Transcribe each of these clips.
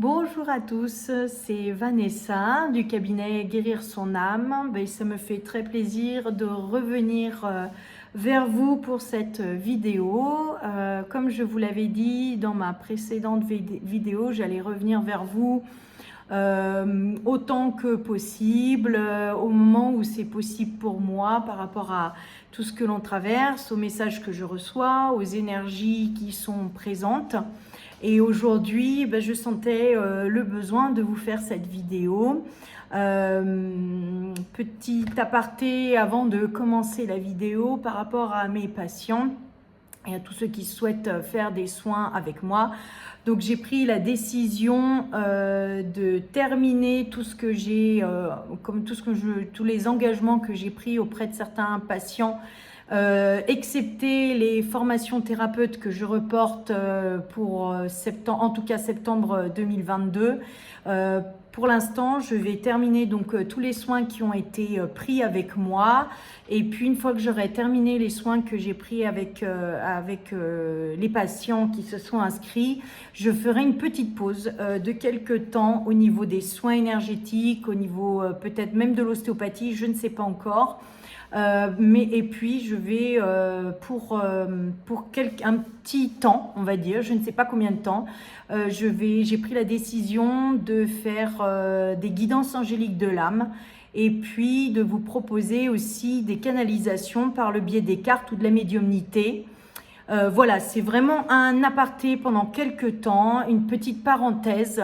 Bonjour à tous, c'est Vanessa du cabinet Guérir son âme. Ça me fait très plaisir de revenir vers vous pour cette vidéo. Comme je vous l'avais dit dans ma précédente vidéo, j'allais revenir vers vous autant que possible, au moment où c'est possible pour moi par rapport à tout ce que l'on traverse, aux messages que je reçois, aux énergies qui sont présentes. Et aujourd'hui, je sentais le besoin de vous faire cette vidéo. Petit aparté avant de commencer la vidéo par rapport à mes patients et à tous ceux qui souhaitent faire des soins avec moi. Donc j'ai pris la décision de terminer tout ce que j'ai, tous les engagements que j'ai pris auprès de certains patients, excepté les formations thérapeutes que je reporte pour septembre, en tout cas septembre 2022. Pour l'instant, je vais terminer donc tous les soins qui ont été pris avec moi. Et puis une fois que j'aurai terminé les soins que j'ai pris avec les patients qui se sont inscrits, je ferai une petite pause de quelques temps au niveau des soins énergétiques, au niveau peut-être même de l'ostéopathie, je ne sais pas encore. Et puis je vais pour un petit temps, on va dire, je ne sais pas combien de temps, j'ai pris la décision de faire des guidances angéliques de l'âme et puis de vous proposer aussi des canalisations par le biais des cartes ou de la médiumnité. Voilà, c'est vraiment un aparté pendant quelques temps, une petite parenthèse,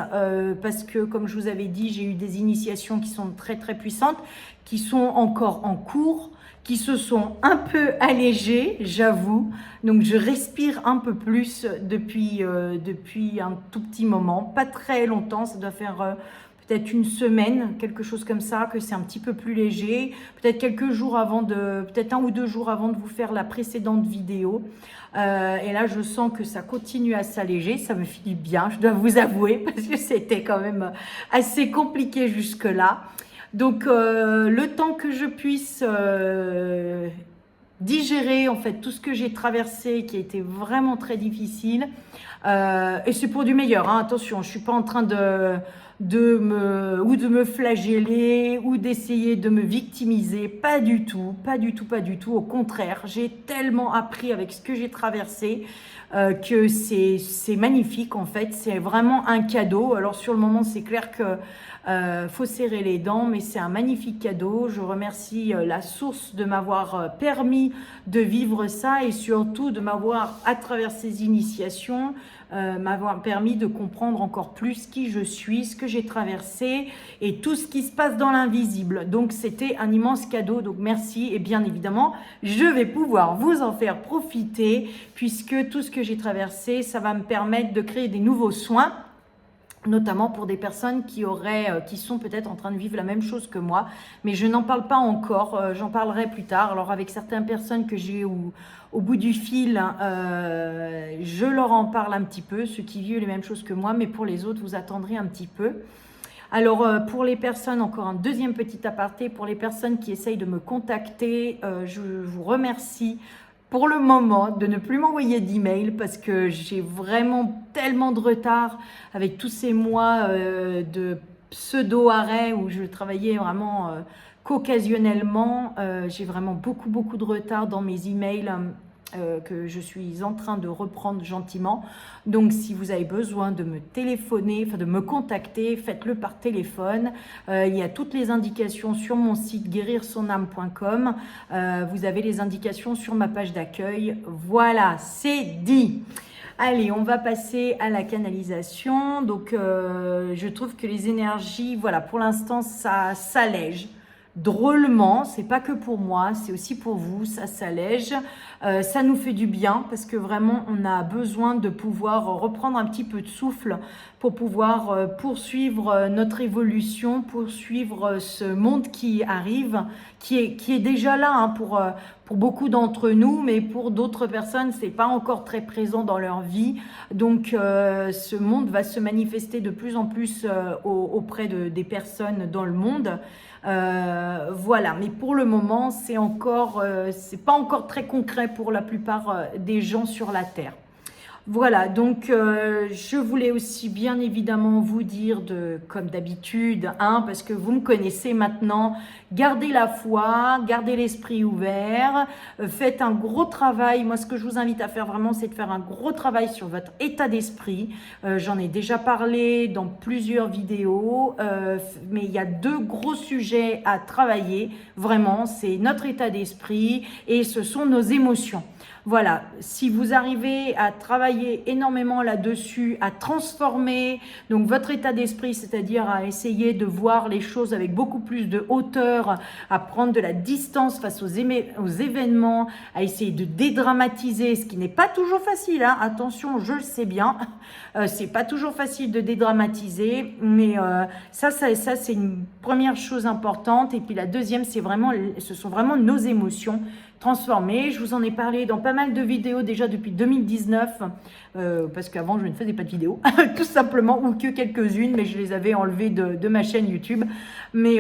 parce que comme je vous avais dit, j'ai eu des initiations qui sont très très puissantes, qui sont encore en cours, qui se sont un peu allégées, j'avoue. Donc je respire un peu plus depuis un tout petit moment, pas très longtemps, ça doit faire peut-être une semaine, quelque chose comme ça, que c'est un petit peu plus léger, peut-être peut-être 1 ou 2 jours avant de vous faire la précédente vidéo. Et là, je sens que ça continue à s'alléger, ça me fait du bien, je dois vous avouer, parce que c'était quand même assez compliqué jusque-là. Donc, le temps que je puisse digérer en fait tout ce que j'ai traversé, qui a été vraiment très difficile, et c'est pour du meilleur, hein, attention, je suis pas en train de me flageller ou d'essayer de me victimiser, pas du tout, pas du tout, pas du tout. Au contraire, j'ai tellement appris avec ce que j'ai traversé que c'est magnifique en fait, c'est vraiment un cadeau. Alors sur le moment, c'est clair que faut serrer les dents, mais c'est un magnifique cadeau. Je remercie la source de m'avoir permis de vivre ça et surtout de m'avoir, à travers ces initiations, m'avoir permis de comprendre encore plus qui je suis, ce que j'ai traversé et tout ce qui se passe dans l'invisible. Donc c'était un immense cadeau, donc merci. Et bien évidemment, je vais pouvoir vous en faire profiter puisque tout ce que j'ai traversé, ça va me permettre de créer des nouveaux soins, notamment pour des personnes qui sont peut-être en train de vivre la même chose que moi, mais je n'en parle pas encore, j'en parlerai plus tard. Alors avec certaines personnes que j'ai au bout du fil, je leur en parle un petit peu, ceux qui vivent les mêmes choses que moi, mais pour les autres, vous attendrez un petit peu. Alors pour les personnes, encore un deuxième petit aparté, pour les personnes qui essayent de me contacter, je vous remercie pour le moment de ne plus m'envoyer d'email parce que j'ai vraiment tellement de retard avec tous ces mois de pseudo-arrêt où je travaillais vraiment qu'occasionnellement. J'ai vraiment beaucoup de retard dans mes emails que je suis en train de reprendre gentiment. Donc si vous avez besoin de me téléphoner, de me contacter, faites-le par téléphone. Il y a toutes les indications sur mon site guérirsonâme.com. Vous avez les indications sur ma page d'accueil. Voilà, c'est dit. Allez, on va passer à la canalisation. Donc je trouve que les énergies, voilà, pour l'instant ça s'allège. Drôlement, c'est pas que pour moi, c'est aussi pour vous, ça s'allège, ça nous fait du bien parce que vraiment on a besoin de pouvoir reprendre un petit peu de souffle pour pouvoir poursuivre notre évolution, poursuivre ce monde qui arrive, qui est déjà là hein, pour beaucoup d'entre nous, mais pour d'autres personnes, c'est pas encore très présent dans leur vie. Donc ce monde va se manifester de plus en plus auprès des personnes dans le monde. Voilà, mais pour le moment, c'est pas encore très concret pour la plupart des gens sur la Terre. Voilà, donc je voulais aussi bien évidemment vous dire, comme d'habitude, hein, parce que vous me connaissez maintenant, gardez la foi, gardez l'esprit ouvert, faites un gros travail. Moi, ce que je vous invite à faire vraiment, c'est de faire un gros travail sur votre état d'esprit. J'en ai déjà parlé dans plusieurs vidéos, mais il y a deux gros sujets à travailler, vraiment, c'est notre état d'esprit et ce sont nos émotions. Voilà, si vous arrivez à travailler énormément là-dessus, à transformer donc votre état d'esprit, c'est-à-dire à essayer de voir les choses avec beaucoup plus de hauteur, à prendre de la distance face aux événements, à essayer de dédramatiser, ce qui n'est pas toujours facile, hein. Attention, je le sais bien, c'est pas toujours facile de dédramatiser, mais ça c'est une première chose importante. Et puis la deuxième, ce sont vraiment nos émotions transformées. Je vous en ai parlé dans pas mal de vidéos déjà depuis 2019, parce qu'avant je ne faisais pas de vidéos, tout simplement, ou que quelques-unes, mais je les avais enlevées de ma chaîne YouTube. Mais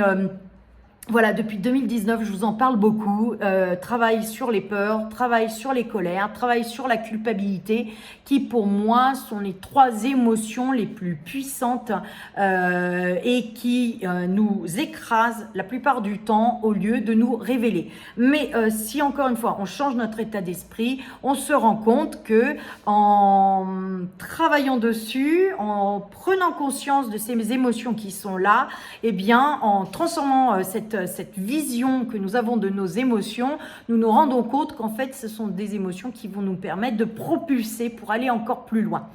voilà, depuis 2019, je vous en parle beaucoup. Travail sur les peurs, travail sur les colères, travail sur la culpabilité, qui pour moi sont les trois émotions les plus puissantes et qui nous écrasent la plupart du temps au lieu de nous révéler. Mais si encore une fois on change notre état d'esprit, on se rend compte que en travaillant dessus, en prenant conscience de ces émotions qui sont là, eh bien en transformant cette vision que nous avons de nos émotions, nous nous rendons compte qu'en fait, ce sont des émotions qui vont nous permettre de propulser pour aller encore plus loin.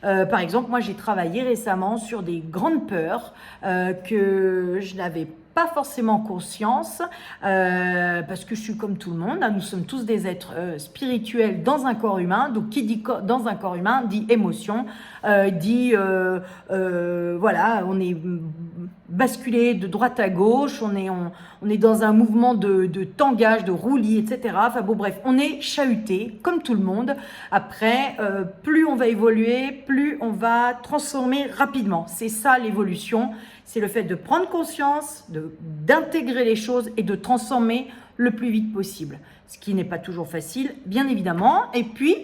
Par exemple, moi, j'ai travaillé récemment sur des grandes peurs que je n'avais pas forcément conscience, parce que je suis comme tout le monde, hein, nous sommes tous des êtres spirituels dans un corps humain, donc qui dit dans un corps humain dit émotion, dit voilà, on est basculé de droite à gauche, on est dans un mouvement de tangage, de roulis, etc. Enfin bon, bref, on est chahuté, comme tout le monde. Après, plus on va évoluer, plus on va transformer rapidement. C'est ça l'évolution, c'est le fait de prendre conscience, d'intégrer les choses et de transformer le plus vite possible. Ce qui n'est pas toujours facile, bien évidemment. Et puis,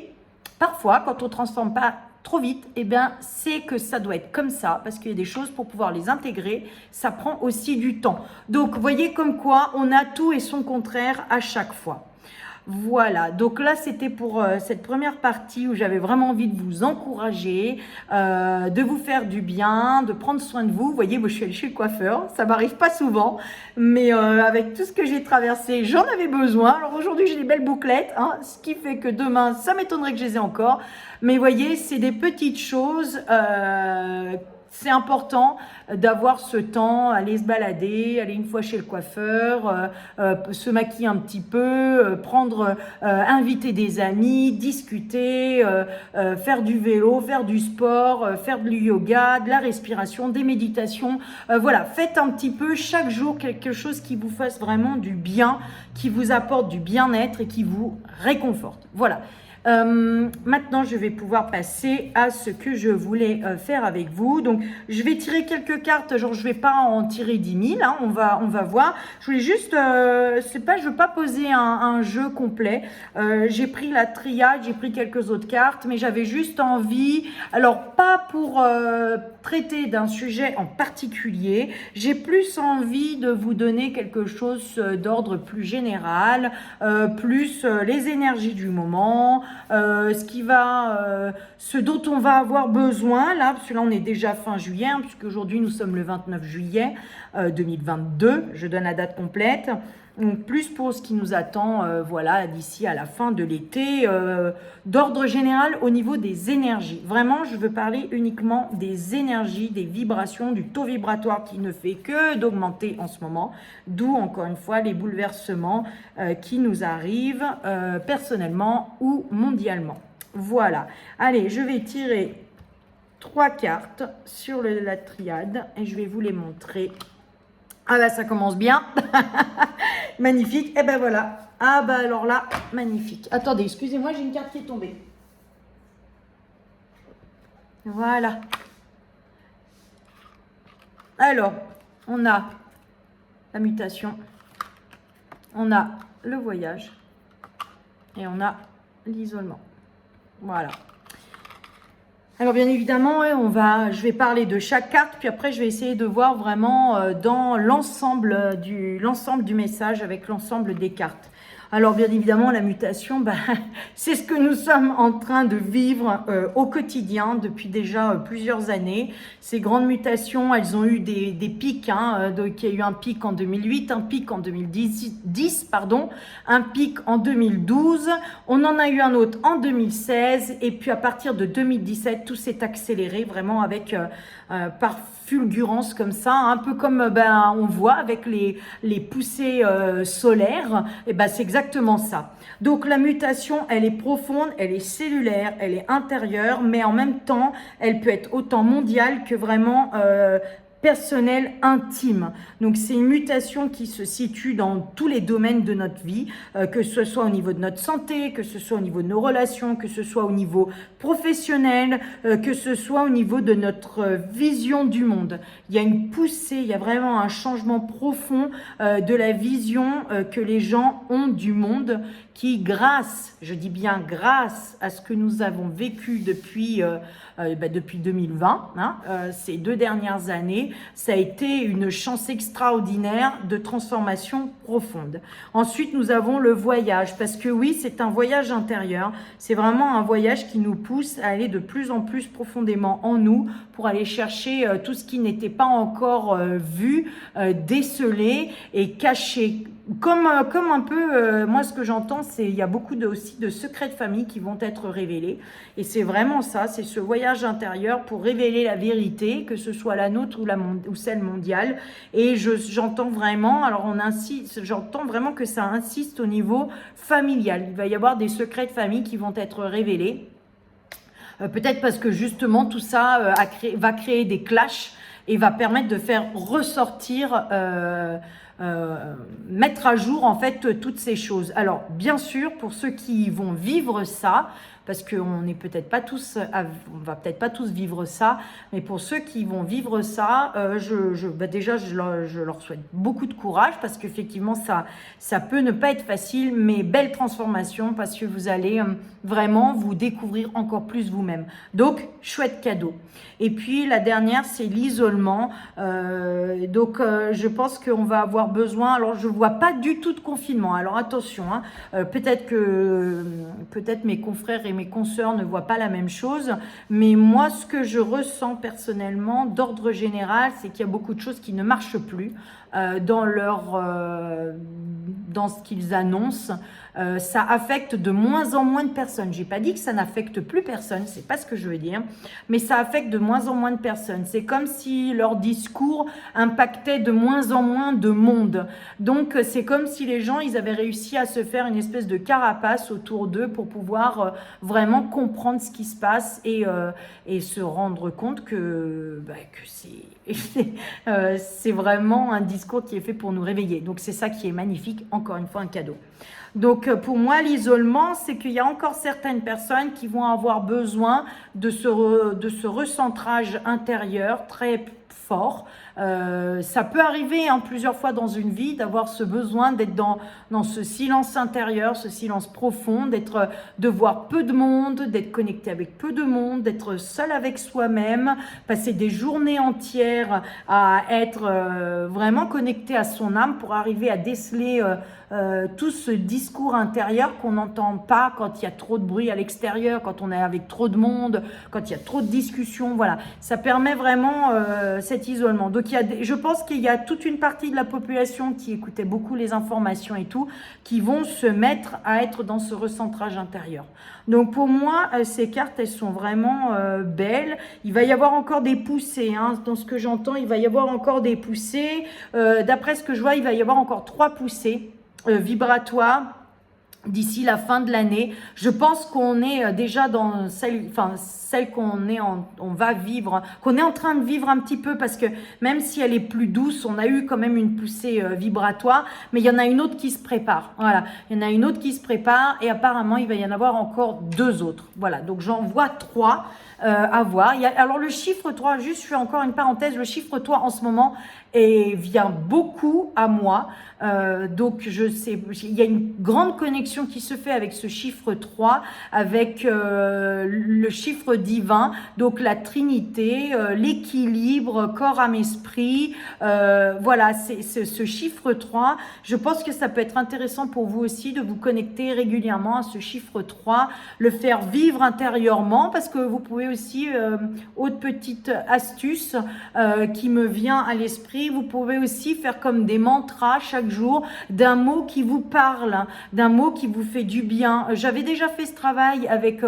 parfois, quand on ne transforme pas trop vite, eh bien, c'est que ça doit être comme ça, parce qu'il y a des choses pour pouvoir les intégrer, ça prend aussi du temps. Donc, vous voyez comme quoi on a tout et son contraire à chaque fois. Voilà, donc là c'était pour cette première partie où j'avais vraiment envie de vous encourager, de vous faire du bien, de prendre soin de vous. Vous voyez, moi je suis allée chez le coiffeur, ça m'arrive pas souvent, mais avec tout ce que j'ai traversé, j'en avais besoin. Alors aujourd'hui j'ai des belles bouclettes, hein, ce qui fait que demain ça m'étonnerait que je les ai encore. Mais vous voyez, c'est des petites choses. C'est important d'avoir ce temps, aller se balader, aller une fois chez le coiffeur, se maquiller un petit peu, inviter des amis, discuter, faire du vélo, faire du sport, faire du yoga, de la respiration, des méditations. Voilà, faites un petit peu chaque jour quelque chose qui vous fasse vraiment du bien, qui vous apporte du bien-être et qui vous réconforte. Voilà. Maintenant, je vais pouvoir passer à ce que je voulais faire avec vous. Donc, je vais tirer quelques cartes. Genre, je vais pas en tirer 10 000. Hein, on va voir. Je voulais juste, je veux pas poser un jeu complet. J'ai pris la triade, j'ai pris quelques autres cartes, mais j'avais juste envie. Alors, pas pour traiter d'un sujet en particulier. J'ai plus envie de vous donner quelque chose d'ordre plus général, plus les énergies du moment. Ce dont on va avoir besoin là, parce que là on est déjà fin juillet, hein, puisque aujourd'hui nous sommes le 29 juillet 2022, je donne la date complète. Donc plus pour ce qui nous attend, voilà, d'ici à la fin de l'été, d'ordre général au niveau des énergies. Vraiment, je veux parler uniquement des énergies, des vibrations, du taux vibratoire qui ne fait que d'augmenter en ce moment, d'où encore une fois les bouleversements qui nous arrivent personnellement ou mondialement. Voilà, allez, je vais tirer 3 cartes sur la triade et je vais vous les montrer. Ah là, ça commence bien. Magnifique. Et ben voilà. Ah bah alors là, magnifique. Attendez, excusez-moi, j'ai une carte qui est tombée. Voilà. Alors, on a la mutation, on a le voyage et on a l'isolement. Voilà. Alors bien évidemment, ouais, je vais parler de chaque carte, puis après je vais essayer de voir vraiment dans l'ensemble du message avec l'ensemble des cartes. Alors bien évidemment, la mutation, c'est ce que nous sommes en train de vivre au quotidien depuis déjà plusieurs années. Ces grandes mutations, elles ont eu des pics. Donc, il y a eu un pic en 2008, un pic en 2010, pardon, un pic en 2012. On en a eu un autre en 2016. Et puis à partir de 2017, tout s'est accéléré vraiment avec par fulgurance comme ça, un peu comme on voit avec les poussées solaires. Et c'est exactement ça. Donc la mutation, elle est profonde, elle est cellulaire, elle est intérieure, mais en même temps, elle peut être autant mondiale que vraiment personnelle, intime. Donc c'est une mutation qui se situe dans tous les domaines de notre vie, que ce soit au niveau de notre santé, que ce soit au niveau de nos relations, que ce soit au niveau professionnel, que ce soit au niveau de notre vision du monde. Il y a une poussée, il y a vraiment un changement profond de la vision que les gens ont du monde qui, grâce, je dis bien grâce à ce que nous avons vécu depuis 2020, ces 2 dernières années, ça a été une chance extraordinaire de transformation profonde. Ensuite, nous avons le voyage, parce que oui, c'est un voyage intérieur, c'est vraiment un voyage qui nous pousse à aller de plus en plus profondément en nous pour aller chercher tout ce qui n'était pas encore vu, décelé et caché. Comme un peu, moi ce que j'entends, c'est il y a beaucoup aussi de secrets de famille qui vont être révélés. Et c'est vraiment ça, c'est ce voyage intérieur pour révéler la vérité, que ce soit la nôtre ou celle mondiale. Et j'entends vraiment, j'entends vraiment que ça insiste au niveau familial. Il va y avoir des secrets de famille qui vont être révélés. Peut-être parce que justement tout ça va créer des clashs et va permettre de faire ressortir... mettre à jour en fait toutes ces choses. Alors bien sûr, pour ceux qui vont vivre ça, parce qu'on n'est peut-être pas tous, on va peut-être pas tous vivre ça, mais pour ceux qui vont vivre ça, déjà je leur souhaite beaucoup de courage, parce qu'effectivement ça peut ne pas être facile, mais belle transformation, parce que vous allez vraiment vous découvrir encore plus vous-même. Donc chouette cadeau. Et puis la dernière, c'est l'isolement. Je pense qu'on va avoir besoin, alors je vois pas du tout de confinement, alors attention, peut-être mes confrères et mes consoeurs ne voient pas la même chose, mais moi ce que je ressens personnellement d'ordre général, c'est qu'il y a beaucoup de choses qui ne marchent plus dans ce qu'ils annoncent. Ça affecte de moins en moins de personnes. J'ai pas dit que ça n'affecte plus personne, c'est pas ce que je veux dire, mais ça affecte de moins en moins de personnes. C'est comme si leur discours impactait de moins en moins de monde. Donc c'est comme si les gens, ils avaient réussi à se faire une espèce de carapace autour d'eux pour pouvoir vraiment comprendre ce qui se passe et se rendre compte que c'est vraiment un discours qui est fait pour nous réveiller. Donc c'est ça qui est magnifique, encore une fois un cadeau. Donc pour moi, l'isolement, c'est qu'il y a encore certaines personnes qui vont avoir besoin de ce recentrage intérieur très fort. Ça peut arriver plusieurs fois dans une vie d'avoir ce besoin d'être dans ce silence intérieur, ce silence profond, de voir peu de monde, d'être connecté avec peu de monde, d'être seul avec soi-même, passer des journées entières à être vraiment connecté à son âme pour arriver à déceler tout ce discours intérieur qu'on n'entend pas quand il y a trop de bruit à l'extérieur, quand on est avec trop de monde, quand il y a trop de discussions. Voilà, ça permet vraiment cet isolement. Donc je pense qu'il y a toute une partie de la population qui écoutait beaucoup les informations et tout, qui vont se mettre à être dans ce recentrage intérieur. Donc pour moi, ces cartes, elles sont vraiment belles. Il va y avoir encore des poussées, dans ce que j'entends, il va y avoir encore des poussées. D'après ce que je vois, il va y avoir encore 3 poussées vibratoires d'ici la fin de l'année. Je pense qu'on est déjà dans celle on va vivre, qu'on est en train de vivre un petit peu, parce que même si elle est plus douce, on a eu quand même une poussée vibratoire, mais il y en a une autre qui se prépare. Voilà, il y en a une autre qui se prépare et apparemment il va y en avoir encore 2 autres. Voilà, donc j'en vois 3 à voir. Alors le chiffre 3, juste je fais encore une parenthèse, le chiffre 3 en ce moment et vient beaucoup à moi. Donc je sais, il y a une grande connexion qui se fait avec ce chiffre 3, avec le chiffre divin, donc la Trinité, l'équilibre, corps, âme, esprit. Voilà, c'est ce chiffre 3. Je pense que ça peut être intéressant pour vous aussi de vous connecter régulièrement à ce chiffre 3, le faire vivre intérieurement, parce que vous pouvez aussi, autre petite astuce qui me vient à l'esprit, vous pouvez aussi faire comme des mantras chaque jour d'un mot qui vous parle, d'un mot qui vous fait du bien. J'avais déjà fait ce travail avec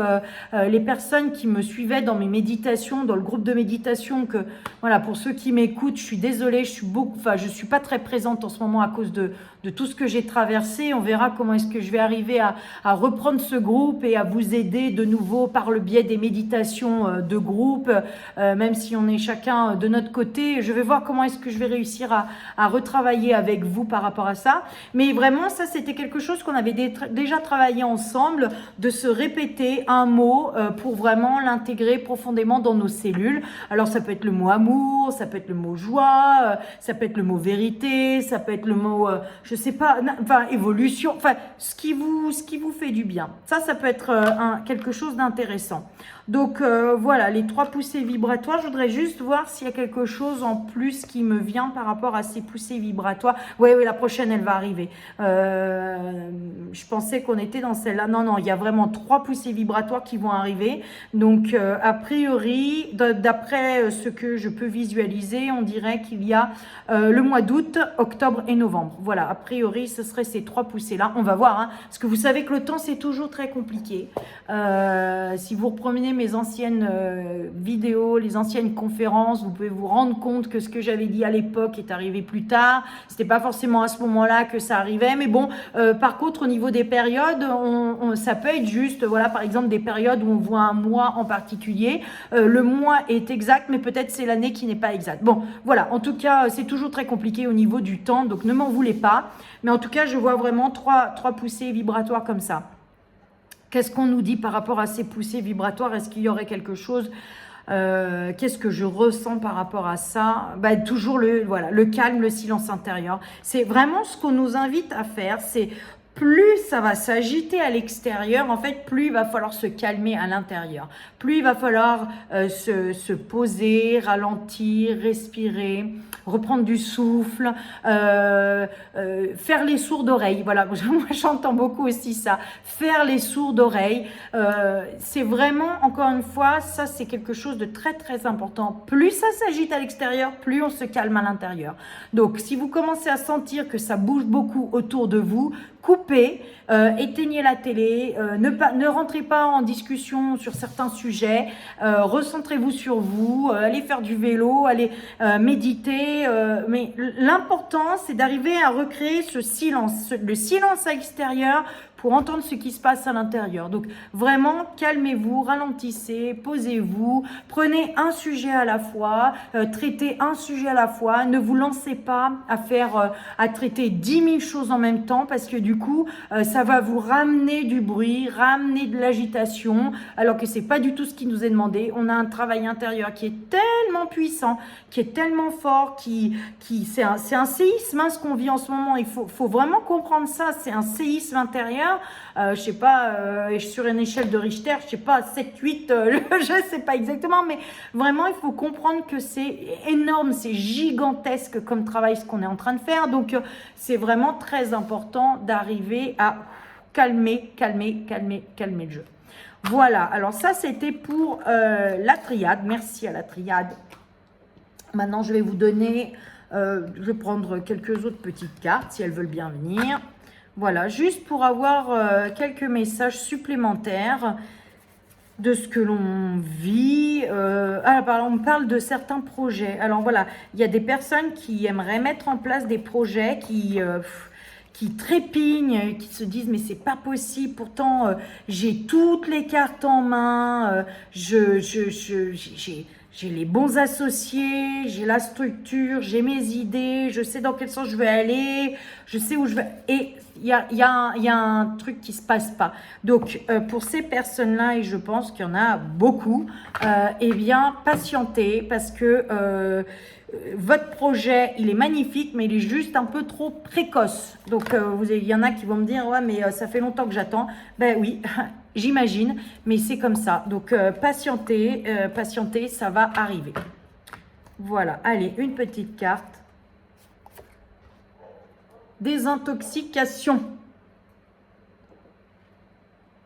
les personnes qui me suivaient dans mes méditations, dans le groupe de méditation, que voilà, pour ceux qui m'écoutent, je suis désolée, je suis pas très présente en ce moment à cause de tout ce que j'ai traversé. On verra comment est-ce que je vais arriver à reprendre ce groupe et à vous aider de nouveau par le biais des méditations de groupe, même si on est chacun de notre côté. Je vais voir comment est-ce que je vais réussir à retravailler avec vous par rapport à ça. Mais vraiment, ça, c'était quelque chose qu'on avait déjà travaillé ensemble, de se répéter un mot pour vraiment l'intégrer profondément dans nos cellules. Alors, ça peut être le mot amour, ça peut être le mot joie, ça peut être le mot vérité, ça peut être le mot, je sais pas, enfin, évolution, enfin, ce qui vous fait du bien. Ça peut être quelque chose d'intéressant. Donc voilà, les 3 poussées vibratoires. Je voudrais juste voir s'il y a quelque chose en plus qui me vient par rapport à ces poussées vibratoires. Oui, la prochaine, elle va arriver. Je pensais qu'on était dans celle-là. Non, il y a vraiment 3 poussées vibratoires qui vont arriver. Donc, a priori, d'après ce que je peux visualiser, on dirait qu'il y a le mois d'août, octobre et novembre. Voilà, a priori, ce serait ces 3 poussées-là. On va voir, hein, parce que vous savez que le temps, c'est toujours très compliqué. Si vous reprenez mes anciennes vidéos, les anciennes conférences, vous pouvez vous rendre compte que ce que j'avais dit à l'époque est arrivé plus tard. C'était pas forcément à ce moment-là que ça arrivait, mais bon, par contre, au niveau des périodes, ça peut être juste, voilà, par exemple, des périodes où on voit un mois en particulier. Le mois est exact, mais peut-être c'est l'année qui n'est pas exacte. Bon, voilà, en tout cas, c'est toujours très compliqué au niveau du temps, donc ne m'en voulez pas. Mais en tout cas, je vois vraiment trois poussées vibratoires comme ça. Qu'est-ce qu'on nous dit par rapport à ces poussées vibratoires? Est-ce qu'il y aurait quelque chose? Qu'est-ce que je ressens par rapport à ça? Toujours le calme, le silence intérieur. C'est vraiment ce qu'on nous invite à faire. C'est plus ça va s'agiter à l'extérieur, en fait, plus il va falloir se calmer à l'intérieur. Plus il va falloir se poser, ralentir, respirer, reprendre du souffle, faire les sourds d'oreilles. Voilà, moi j'entends beaucoup aussi ça. Faire les sourds d'oreilles, c'est vraiment, encore une fois, ça c'est quelque chose de très très important. Plus ça s'agite à l'extérieur, plus on se calme à l'intérieur. Donc, si vous commencez à sentir que ça bouge beaucoup autour de vous, coupez, éteignez la télé, ne rentrez pas en discussion sur certains sujets, recentrez-vous sur vous, allez faire du vélo, allez méditer, mais l'important c'est d'arriver à recréer ce silence, le silence à l'extérieur pour entendre ce qui se passe à l'intérieur. Donc vraiment, calmez-vous, ralentissez, posez-vous, prenez un sujet à la fois, traitez un sujet à la fois, ne vous lancez pas à traiter 10 000 choses en même temps, parce que du coup, ça va vous ramener du bruit, ramener de l'agitation, alors que c'est pas du tout ce qui nous est demandé. On a un travail intérieur qui est tellement puissant, qui est tellement fort, c'est un séisme, hein, ce qu'on vit en ce moment. Il faut vraiment comprendre ça, c'est un séisme intérieur. Je sais pas, sur une échelle de Richter, je sais pas, 7, 8, je sais pas exactement, mais vraiment, il faut comprendre que c'est énorme, c'est gigantesque comme travail ce qu'on est en train de faire. Donc, c'est vraiment très important d'arriver à calmer le jeu. Voilà, alors ça, c'était pour la triade. Merci à la triade. Maintenant, je vais vous donner, je vais prendre quelques autres petites cartes, si elles veulent bien venir. Voilà, juste pour avoir quelques messages supplémentaires de ce que l'on vit. On parle de certains projets. Alors voilà, il y a des personnes qui aimeraient mettre en place des projets qui trépignent, qui se disent mais c'est pas possible, pourtant j'ai toutes les cartes en main, j'ai les bons associés, j'ai la structure, j'ai mes idées, je sais dans quel sens je vais aller, je sais où je vais. Et il y a un truc qui se passe pas. Donc, pour ces personnes-là, et je pense qu'il y en a beaucoup, eh bien, patientez, parce que votre projet, il est magnifique, mais il est juste un peu trop précoce. Donc, il y en a qui vont me dire, ouais, mais ça fait longtemps que j'attends. Ben oui, j'imagine, mais c'est comme ça. Donc, patientez, patientez, ça va arriver. Voilà, allez, une petite carte. Désintoxication.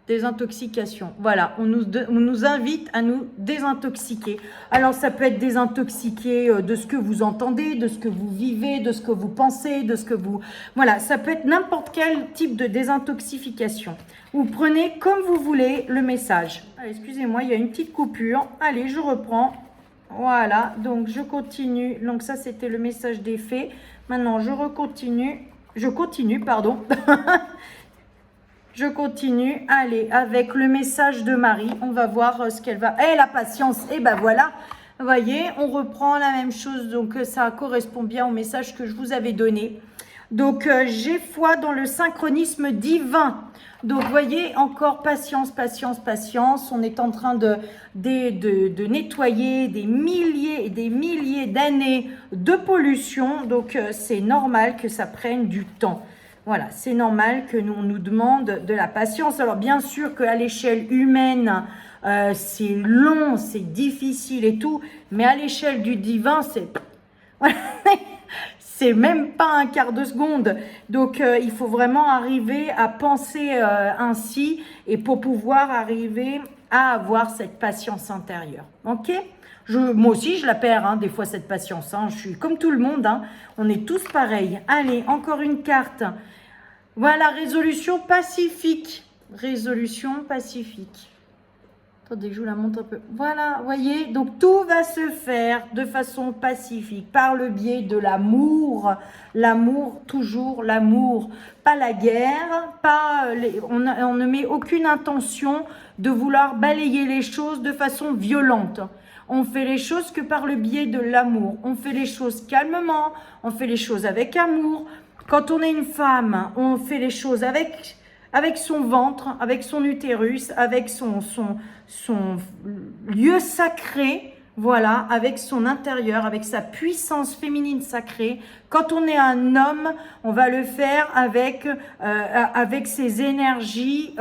Désintoxication. Voilà, on nous invite à nous désintoxiquer. Alors, ça peut être désintoxiquer de ce que vous entendez, de ce que vous vivez, de ce que vous pensez, de ce que vous... Voilà, ça peut être n'importe quel type de désintoxification. Vous prenez comme vous voulez le message. Allez, excusez-moi, il y a une petite coupure. Allez, je reprends. Voilà, donc je continue. Donc ça, c'était le message des fées. Maintenant, je continue, pardon. Je continue. Allez, avec le message de Marie, on va voir ce qu'elle va... Eh, la patience. Et ben voilà, vous voyez, on reprend la même chose. Donc, ça correspond bien au message que je vous avais donné. Donc, j'ai foi dans le synchronisme divin. Donc, vous voyez, encore patience, patience, patience. On est en train de nettoyer des milliers et des milliers d'années de pollution. Donc, c'est normal que ça prenne du temps. Voilà, c'est normal que on nous demande de la patience. Alors, bien sûr qu'à l'échelle humaine, c'est long, c'est difficile et tout. Mais à l'échelle du divin, c'est... c'est même pas un quart de seconde. Donc, il faut vraiment arriver à penser ainsi et pour pouvoir arriver à avoir cette patience intérieure. Ok ? Moi aussi, je la perds, hein, des fois, cette patience. Hein. Je suis comme tout le monde. Hein. On est tous pareils. Allez, encore une carte. Voilà, résolution pacifique. Résolution pacifique. Attendez, je vous la montre un peu. Voilà, vous voyez, donc tout va se faire de façon pacifique, par le biais de l'amour. L'amour, toujours l'amour. Pas la guerre, on ne met aucune intention de vouloir balayer les choses de façon violente. On fait les choses que par le biais de l'amour. On fait les choses calmement, on fait les choses avec amour. Quand on est une femme, on fait les choses avec son ventre, avec son utérus, avec son lieu sacré, voilà, avec son intérieur, avec sa puissance féminine sacrée. Quand on est un homme, on va le faire avec ses énergies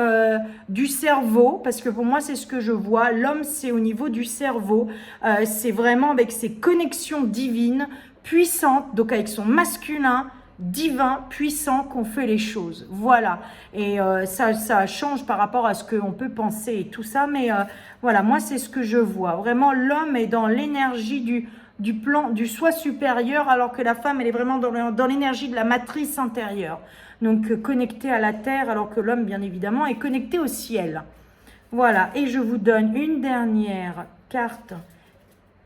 du cerveau, parce que pour moi, c'est ce que je vois. L'homme, c'est au niveau du cerveau. C'est vraiment avec ses connexions divines, puissantes, donc avec son masculin, divin, puissant qu'on fait les choses. Voilà. Et ça change par rapport à ce qu'on peut penser et tout ça. Mais voilà, moi, c'est ce que je vois. Vraiment, l'homme est dans l'énergie du plan, du soi supérieur, alors que la femme, elle est vraiment dans l'énergie de la matrice intérieure. Donc, connectée à la terre, alors que l'homme, bien évidemment, est connecté au ciel. Voilà. Et je vous donne une dernière carte.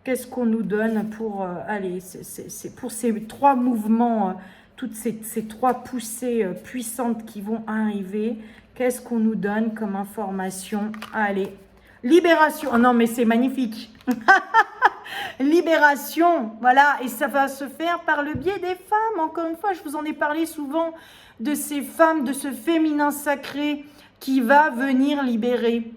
Qu'est-ce qu'on nous donne pour... allez, c'est pour ces trois mouvements... toutes ces trois poussées puissantes qui vont arriver. Qu'est-ce qu'on nous donne comme information? Allez, libération. Oh non, mais c'est magnifique. Libération, voilà. Et ça va se faire par le biais des femmes. Encore une fois, je vous en ai parlé souvent de ces femmes, de ce féminin sacré qui va venir libérer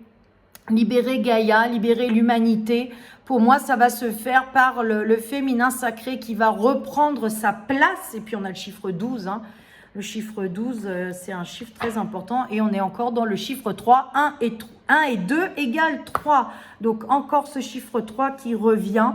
Gaïa, libérer l'humanité. Pour moi, ça va se faire par le féminin sacré qui va reprendre sa place. Et puis, on a le chiffre 12. Hein. Le chiffre 12, c'est un chiffre très important. Et on est encore dans le chiffre 3. 1 et 2 égale 3. Donc, encore ce chiffre 3 qui revient.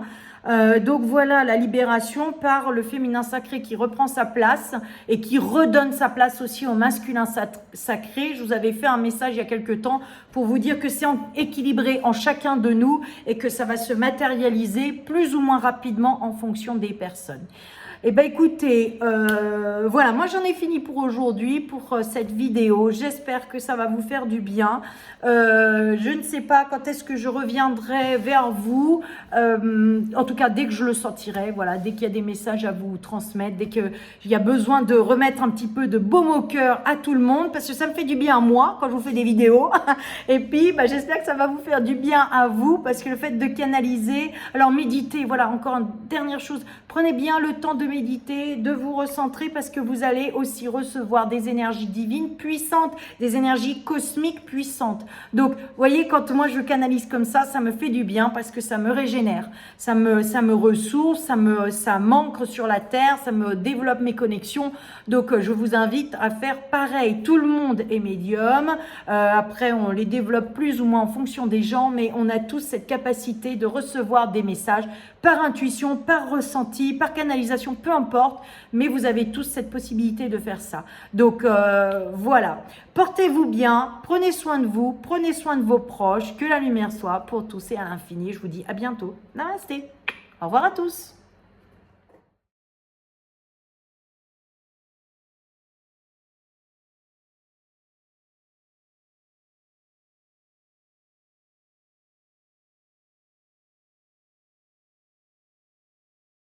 Donc voilà, la libération par le féminin sacré qui reprend sa place et qui redonne sa place aussi au masculin sacré. Je vous avais fait un message il y a quelques temps pour vous dire que c'est équilibré en chacun de nous et que ça va se matérialiser plus ou moins rapidement en fonction des personnes. Eh bien écoutez, voilà, moi j'en ai fini pour aujourd'hui, pour cette vidéo. J'espère que ça va vous faire du bien. Je ne sais pas quand est-ce que je reviendrai vers vous. En tout cas, dès que je le sentirai, voilà, dès qu'il y a des messages à vous transmettre, dès qu'il y a besoin de remettre un petit peu de baume au cœur à tout le monde, parce que ça me fait du bien à moi quand je vous fais des vidéos. Et puis, bah, j'espère que ça va vous faire du bien à vous, parce que le fait de canaliser, alors méditer, voilà, encore une dernière chose, prenez bien le temps de méditer. méditer, de vous recentrer parce que vous allez aussi recevoir des énergies divines puissantes, des énergies cosmiques puissantes. Donc, vous voyez, quand moi je canalise comme ça me fait du bien parce que ça me régénère, ça me ressource, ça m'ancre sur la terre, ça me développe mes connexions. Donc, je vous invite à faire pareil. Tout le monde est médium. Après, on les développe plus ou moins en fonction des gens, mais on a tous cette capacité de recevoir des messages par intuition, par ressenti, par canalisation, peu importe, mais vous avez tous cette possibilité de faire ça. Donc voilà, portez-vous bien, prenez soin de vous, prenez soin de vos proches, que la lumière soit pour tous et à l'infini. Je vous dis à bientôt. Namasté. Au revoir à tous.